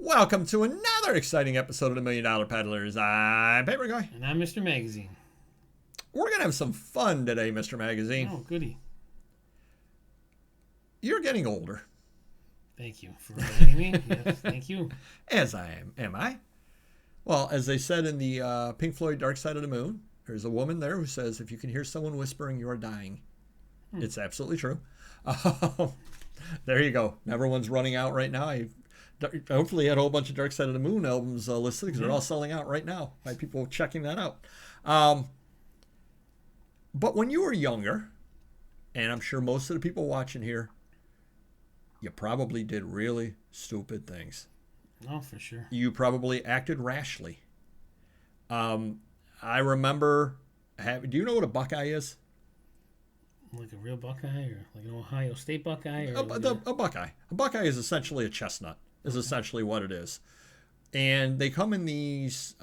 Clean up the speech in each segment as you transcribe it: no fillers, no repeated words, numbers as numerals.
Welcome to another exciting episode of the Million Dollar Peddlers. I'm Paper Guy. And I'm Mr. Magazine. We're going to have some fun today, Mr. Magazine. Oh, goody. You're getting older. Thank you for reminding me. Yes, thank you. As I am I? Well, as they said in the Pink Floyd Dark Side of the Moon, there's a woman there who says, if you can hear someone whispering, you're dying. It's absolutely true. There you go. Everyone's running out right now. I hopefully had a whole bunch of Dark Side of the Moon albums listed because they're all selling out right now by people checking that out. But when you were younger, and I'm sure most of the people watching here, you probably did really stupid things. Oh, for sure. You probably acted rashly. I remember, do you know what a Buckeye is? Like a real Buckeye or like an Ohio State Buckeye? Or A Buckeye. A Buckeye is essentially a chestnut, is essentially what it is. And they come in these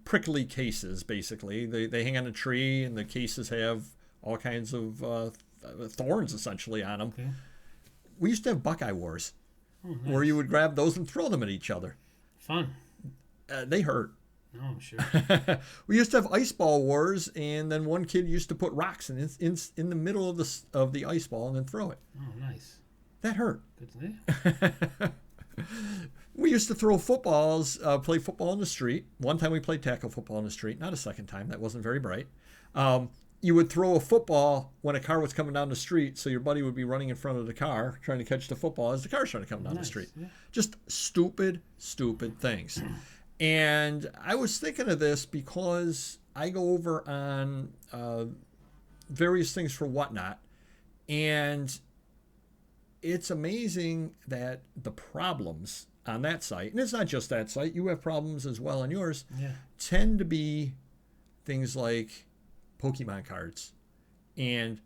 prickly cases, basically. They hang on a tree, and the cases have all kinds of thorns, essentially, on them. Okay. We used to have Buckeye Wars, nice. where you would grab those and throw them at each other. Fun. They hurt. Oh, I'm sure. We used to have ice ball wars, and then one kid used to put rocks in the middle of the ice ball and then throw it. Oh, nice. That hurt. Good to know. We used to throw footballs, play football in the street. One time we played tackle football in the street. Not a second time. That wasn't very bright. You would throw a football when a car was coming down the street, so your buddy would be running in front of the car trying to catch the football as the car's trying to come down the street. Yeah. Just stupid things. And I was thinking of this because I go over on various things for Whatnot, and it's amazing that the problems on that site, and it's not just that site, you have problems as well on yours, tend to be things like Pokemon cards and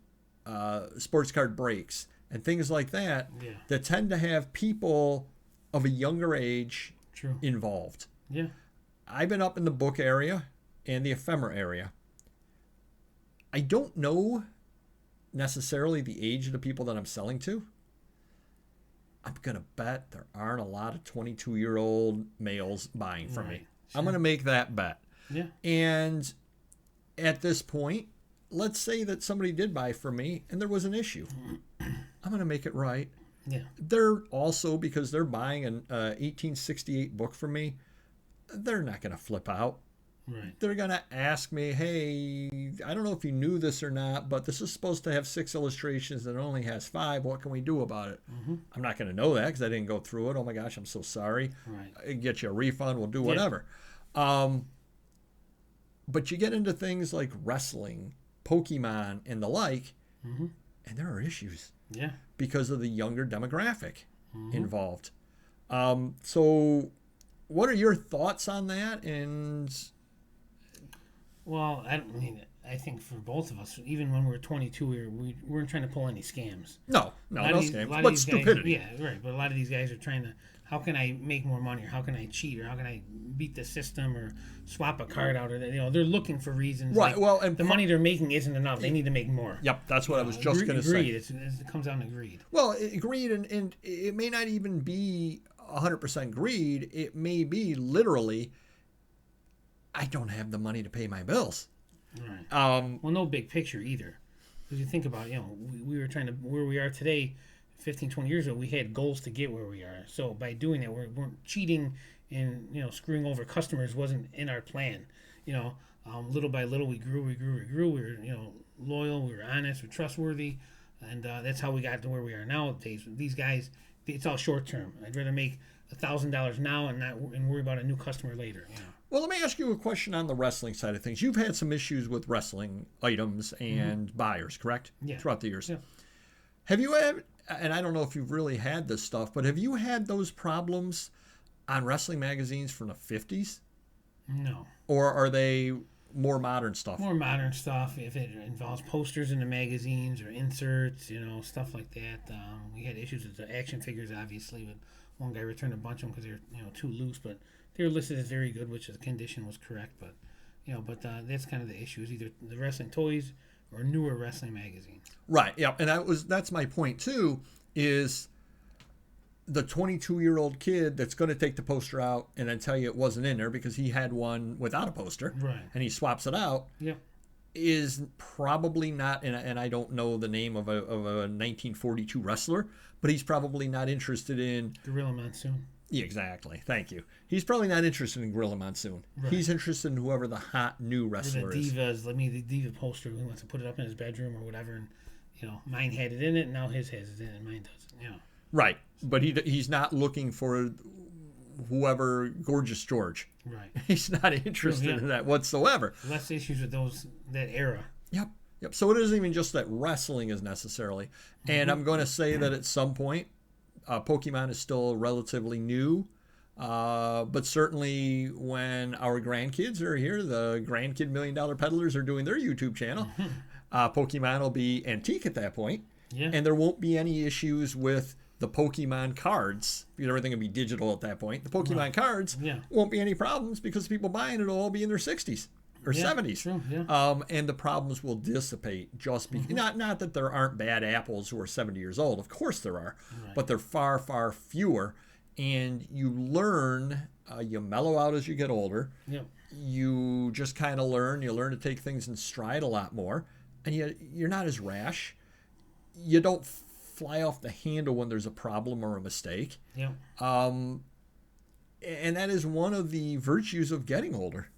sports card breaks and things like that that tend to have people of a younger age involved. Yeah. I've been up in the book area and the ephemera area. I don't know necessarily the age of the people that I'm selling to. I'm going to bet there aren't a lot of 22-year-old males buying from me. Sure. I'm going to make that bet. Yeah. And at this point, let's say that somebody did buy from me and there was an issue. I'm going to make it right. Yeah. They're also, because they're buying an 1868 book from me, they're not going to flip out. Right. They're going to ask me, hey, I don't know if you knew this or not, but this is supposed to have 6 illustrations and it only has 5. What can we do about it? Mm-hmm. I'm not going to know that because I didn't go through it. Oh, my gosh, I'm so sorry. Right. I can get you a refund. We'll do whatever. But you get into things like wrestling, Pokemon, and the like, and there are issues. Yeah. Because of the younger demographic involved. So what are your thoughts on that? And well, I think for both of us, even when we were 22, we weren't trying to pull any scams. No scams, but stupidity. Guys, yeah, right. But a lot of these guys are trying to, how can I make more money, or how can I cheat, or how can I beat the system, or swap a card out, or they're looking for reasons. Right. Like, well, and the money they're making isn't enough. They need to make more. Yep, that's what I was just going to say. Greed. It comes down to greed. Well, greed, and it may not even be 100% greed. It may be literally, I don't have the money to pay my bills. Right. Well, no big picture either. Because you think about, we were trying to, where we are today, 15, 20 years ago, we had goals to get where we are. So by doing that, we weren't cheating and, screwing over customers wasn't in our plan. Little by little, we grew. We were, loyal, we were honest, we were trustworthy. And that's how we got to where we are nowadays. These guys, it's all short term. I'd rather make $1,000 now and worry about a new customer later. Well, let me ask you a question on the wrestling side of things. You've had some issues with wrestling items and buyers, correct? Yeah. Throughout the years. Yeah. Have you had, and I don't know if you've really had this stuff, but have you had those problems on wrestling magazines from the 50s? No. Or are they more modern stuff? More modern stuff. If it involves posters in the magazines or inserts, stuff like that. We had issues with the action figures, obviously, but one guy returned a bunch of them because they were too loose, but they were listed as very good, which the condition was correct. But that's kind of the issue, is either the wrestling toys or newer wrestling magazines. Right. Yeah. And that's my point too, is the 22-year-old kid that's going to take the poster out and then tell you it wasn't in there because he had one without a poster, right, and he swaps it out, is probably not, and I don't know the name of a 1942 wrestler, but he's probably not interested in Gorilla Monsoon. Yeah, exactly. Thank you. He's probably not interested in Gorilla Monsoon. Right. He's interested in whoever the hot new wrestler is. The Diva poster. He wants to put it up in his bedroom or whatever, and mine had it in it, and now his has it in it, and mine doesn't. Yeah. Right, but he's not looking for whoever Gorgeous George. Right. He's not interested in that whatsoever. Less issues with that era. Yep. So it isn't even just that wrestling is necessarily, and I'm going to say that at some point. Pokemon is still relatively new, but certainly when our grandkids are here, the grandkid $1 Million Peddlers are doing their YouTube channel. Pokemon will be antique at that point, and there won't be any issues with the Pokemon cards because everything will be digital at that point. The Pokemon cards won't be any problems because people buying it will all be in their 60s. Or 70s. True, and the problems will dissipate just because, not that there aren't bad apples who are 70 years old. Of course there are. Right. But they're far, far fewer. And you learn, you mellow out as you get older. Yep. You just kind of learn. You learn to take things in stride a lot more. And you're not as rash. You don't fly off the handle when there's a problem or a mistake. Yep. And that is one of the virtues of getting older.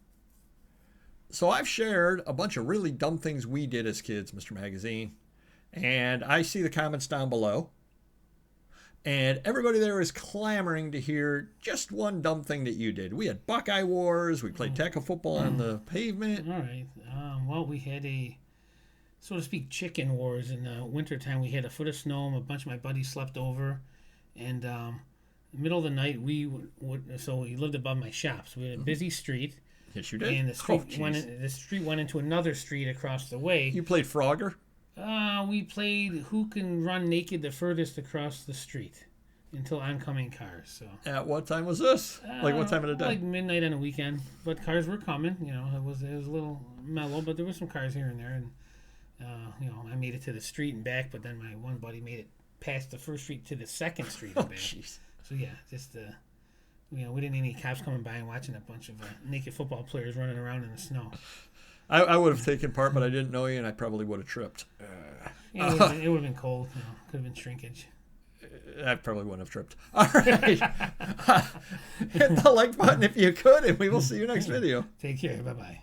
So I've shared a bunch of really dumb things we did as kids, Mr. Magazine, and I see the comments down below, and everybody there is clamoring to hear just one dumb thing that you did. We had Buckeye Wars, we played tackle football on the pavement. All right. Well, we had a, so to speak, chicken wars in the wintertime. We had a foot of snow, and a bunch of my buddies slept over, and in the middle of the night, so we lived above my shop, so we had a busy street. Yes, you did. And the street went into another street across the way. You played Frogger? We played who can run naked the furthest across the street until oncoming cars. So. At what time was this? Like what time of the day? Like midnight on a weekend. But cars were coming. It was a little mellow, but there were some cars here and there. And I made it to the street and back, but then my one buddy made it past the first street to the second street and back. Jeez. So yeah, just we didn't need any cops coming by and watching a bunch of naked football players running around in the snow. I would have taken part, but I didn't know you, and I probably would have tripped. It would have been cold. Could have been shrinkage. I probably wouldn't have tripped. All right. Hit the like button if you could, and we will see you next video. Take care. Bye-bye.